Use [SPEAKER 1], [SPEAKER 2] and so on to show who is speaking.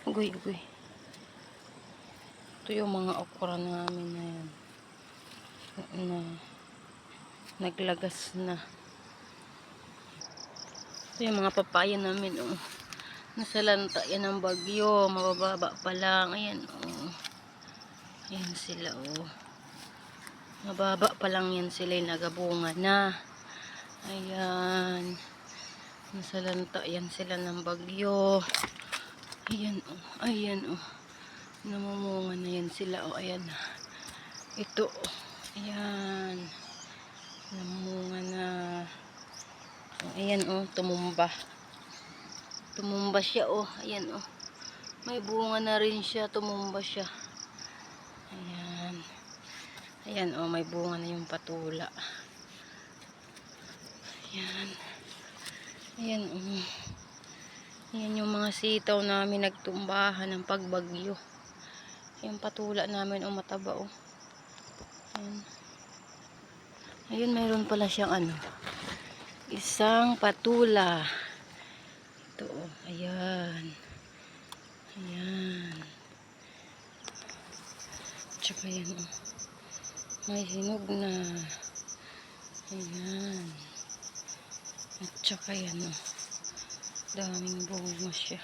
[SPEAKER 1] Ugoy, ugoy. Ito yung mga okra namin na yan. Na naglagas na. Ito yung mga papaya namin, oh. Nasalanta yan ng bagyo. Mabababa pa lang. Ayan, oh. Ayan sila, oh. Mababa pa lang yan sila. Nagabunga na. Ayan. Nasalanta yan sila ng bagyo. Ayan, oh. Ayan, oh. Namumunga na yan sila, oh. Ayan. Ito, oh. Ayan. Namumunga na. Oh, ayan, oh. Tumumba. Tumumba siya, oh. Ayan, oh. May bunga na rin siya. Tumumba siya. Ayan. Ayan, oh. May bunga na yung patula. Ayan. Ayan, oh. Ayan yung mga sitaw namin nagtumbahan ng pagbagyo. Yung patula namin, oh. Mataba, oh. Ayan. Ayun, mayroon pala siyang ano. Isang patula. Ito, oh. Ayan. Ayan. Tsaka yan, oh. May hinog na. Ayan. At tsaka yan, oh. Daming bunga siya.